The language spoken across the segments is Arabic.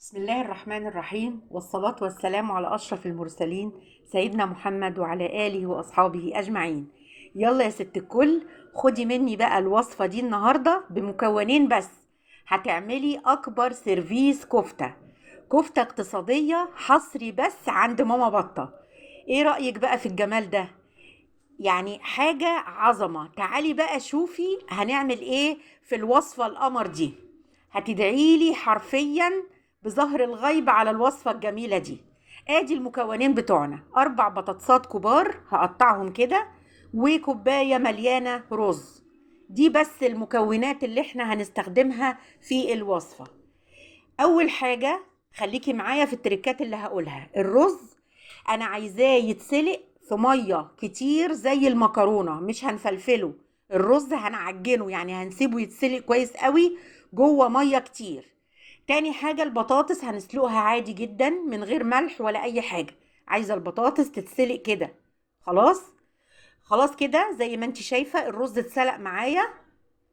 بسم الله الرحمن الرحيم، والصلاة والسلام على أشرف المرسلين سيدنا محمد وعلى آله وأصحابه أجمعين. يلا يا ست الكل، خدي مني بقى الوصفة دي النهاردة بمكونين بس. هتعملي أكبر سيرفيس كفتة، كفتة اقتصادية حصري بس عند ماما بطة. ايه رأيك بقى في الجمال ده؟ يعني حاجة عظمة. تعالي بقى شوفي هنعمل ايه في الوصفة القمر دي. هتدعيلي حرفيا بظهر الغيب على الوصفة الجميلة دي. ادي المكونين بتوعنا: 4 بطاطسات كبار هقطعهم كده، وكوباية مليانة رز. دي بس المكونات اللي احنا هنستخدمها في الوصفة. اول حاجة، خليكي معايا في التركات اللي هقولها. الرز انا عايزاه يتسلق في ميه كتير زي المكرونه، مش هنفلفله. الرز هنعجنه، يعني هنسيبه يتسلق كويس قوي جوه ميه كتير. تاني حاجه، البطاطس هنسلقها عادي جدا من غير ملح ولا اي حاجه. عايزه البطاطس تتسلق كده. خلاص. خلاص كده زي ما انت شايفه الرز اتسلق معايا.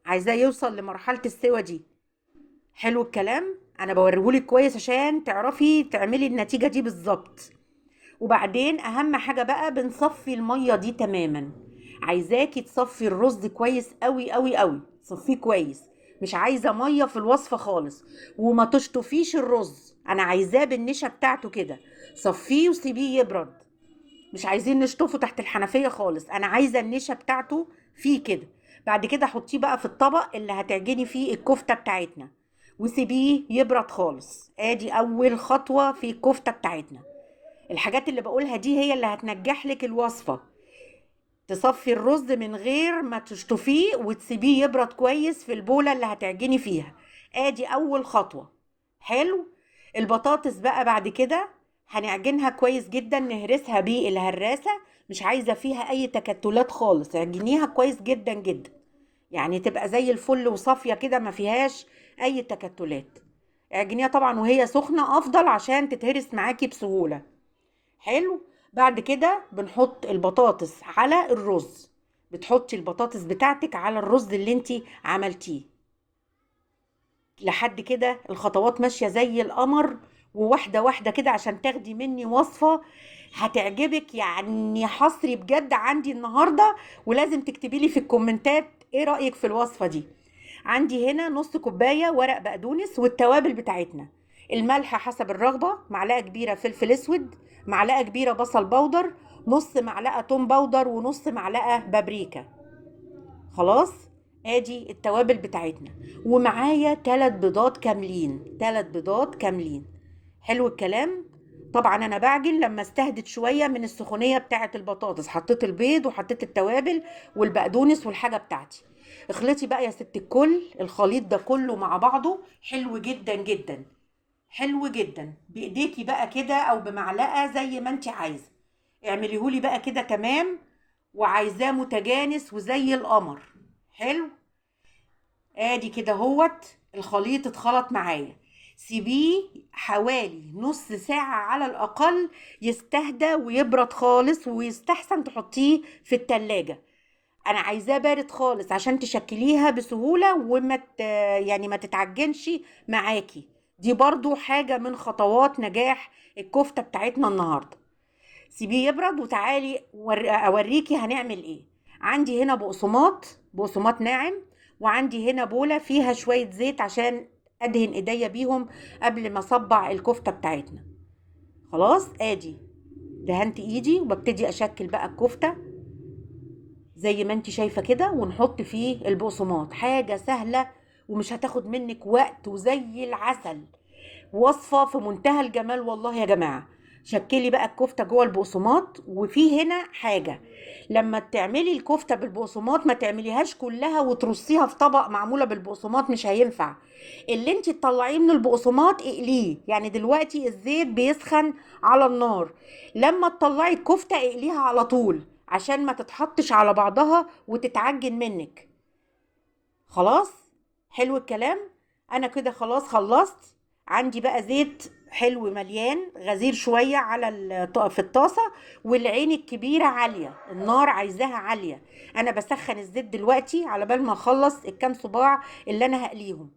عايزاه يوصل لمرحله السوا دي. حلو الكلام. انا بوريهولك كويس عشان تعرفي تعملي النتيجه دي بالظبط. وبعدين اهم حاجة بقى، بنصفي المية دي تماما. عايزاكي تصفي الرز كويس قوي قوي قوي، صفيه كويس. مش عايزة مية في الوصفة خالص. وما تشطفيش الرز، انا عايزاه بالنشا بتاعته كده. صفيه وسيبيه يبرد. مش عايزين نشطفه تحت الحنفية خالص، انا عايزة النشا بتاعته فيه كده. بعد كده حطيه بقى في الطبق اللي هتعجني فيه الكفتة بتاعتنا، وسيبيه يبرد خالص. ادي اول خطوة في الكفتة بتاعتنا. الحاجات اللي بقولها دي هي اللي هتنجح لك الوصفة. تصفي الرز من غير ما تشطفيه وتسيبيه يبرد كويس في البولة اللي هتعجني فيها. ادي اول خطوة. حلو. البطاطس بقى بعد كده هنعجنها كويس جدا، نهرسها بالهراسة. مش عايزة فيها اي تكتلات خالص، اعجنيها كويس جدا جدا. يعني تبقى زي الفل وصافية كده، ما فيهاش اي تكتلات. اعجنيها طبعا وهي سخنة افضل عشان تتهرس معاكي بسهولة. حلو. بعد كده بنحط البطاطس على الرز. بتحطي البطاطس بتاعتك على الرز اللي انتي عملتيه. لحد كده الخطوات ماشية زي القمر، وواحدة واحدة كده عشان تاخدي مني وصفة هتعجبك، يعني حصري بجد عندي النهاردة. ولازم تكتبي لي في الكومنتات ايه رأيك في الوصفة دي. عندي هنا نص كوباية ورق بقدونس والتوابل بتاعتنا: الملح حسب الرغبة، معلقة كبيرة فلفل اسود، معلقة كبيرة بصل بودر، نص معلقة توم بودر، ونص معلقة بابريكا. خلاص. ادي التوابل بتاعتنا. ومعايا 3 بيضات كاملين، 3 بيضات كاملين. حلو الكلام. طبعا انا بعجن لما استهدت شوية من السخونية بتاعة البطاطس، حطيت البيض وحطيت التوابل والبقدونس والحاجة بتاعتي. اخلطي بقى يا ست الكل الخليط ده كله مع بعضه حلو جدا جدا. حلو جدا بايديكي بقى كده او بمعلقة زي ما انت عايزة. اعمليهولي بقى كده تمام. وعايزاه متجانس وزي القمر. حلو. ادي كده هوت الخليط اتخلط معايا. سيبيه حوالي نص ساعة على الأقل يستهدى ويبرد خالص، ويستحسن تحطيه في التلاجة. أنا عايزاه بارد خالص عشان تشكليها بسهولة يعني ما تتعجنش معاكي. دي برضو حاجة من خطوات نجاح الكفتة بتاعتنا النهاردة. سيبيه يبرد وتعالي اوريكي هنعمل ايه. عندي هنا بقسماط ناعم. وعندي هنا بولة فيها شوية زيت عشان ادهن ايديا بيهم قبل ما اصبع الكفتة بتاعتنا. خلاص. ادي دهنت ايدي وببتدي اشكل بقى الكفتة زي ما انت شايفة كده، ونحط فيه البقسماط. حاجة سهلة ومش هتاخد منك وقت وزي العسل. وصفة في منتهى الجمال والله يا جماعة. شكلي بقى الكفتة جوه البقسماط. وفي هنا حاجة: لما تعملي الكفتة بالبقسماط ما تعمليهاش كلها وترصيها في طبق معمولة بالبقسماط، مش هينفع. اللي انت تطلعيه من البقسماط اقليه، يعني دلوقتي الزيت بيسخن على النار. لما تطلعي الكفتة اقليها على طول عشان ما تتحطش على بعضها وتتعجن منك. خلاص. حلو الكلام. انا كده خلاص خلصت. عندي بقى زيت حلو مليان غزير شوية على في الطاسة. والعين الكبيرة عالية، النار عايزاها عالية. انا بسخن الزيت دلوقتي على بال ما اخلص الكام صباع اللي انا هقليهم.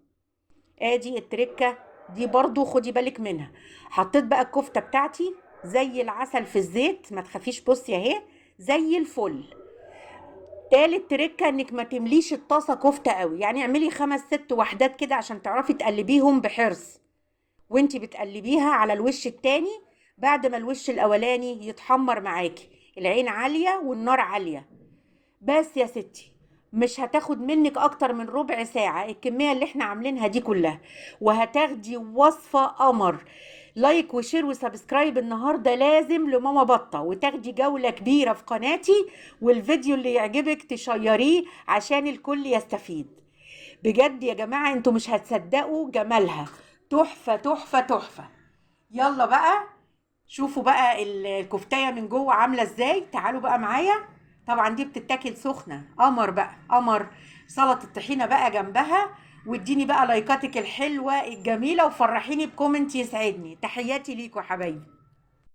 ادي التركة دي برضو خدي بالك منها. حطيت بقى الكفتة بتاعتي زي العسل في الزيت، ما تخافيش، بصي اهي زي الفل. تالت تركة انك ما تمليش الطاسة كفتة قوي، يعني اعملي 5 6 وحدات كده عشان تعرفي تقلبيهم بحرص وانتي بتقلبيها على الوش التاني. بعد ما الوش الاولاني يتحمر معاكي، العين عالية والنار عالية. بس يا ستي، مش هتاخد منك اكتر من ربع ساعة الكمية اللي احنا عاملينها دي كلها، وهتاخدي وصفة قمر. لايك وشير وسبسكرايب النهاردة لازم لماما بطة، وتاخدي جولة كبيرة في قناتي، والفيديو اللي يعجبك تشيريه عشان الكل يستفيد. بجد يا جماعة انتوا مش هتصدقوا جمالها، تحفة تحفة تحفة. يلا بقى شوفوا بقى الكفتايه من جوه عامله ازاي، تعالوا بقى معايا. طبعا دي بتتاكل سخنه، قمر بقى قمر. سلطه الطحينه بقى جنبها. واديني بقى لايكاتك الحلوه الجميله، وفرحيني بكومنت يسعدني. تحياتي ليكوا حبايبي.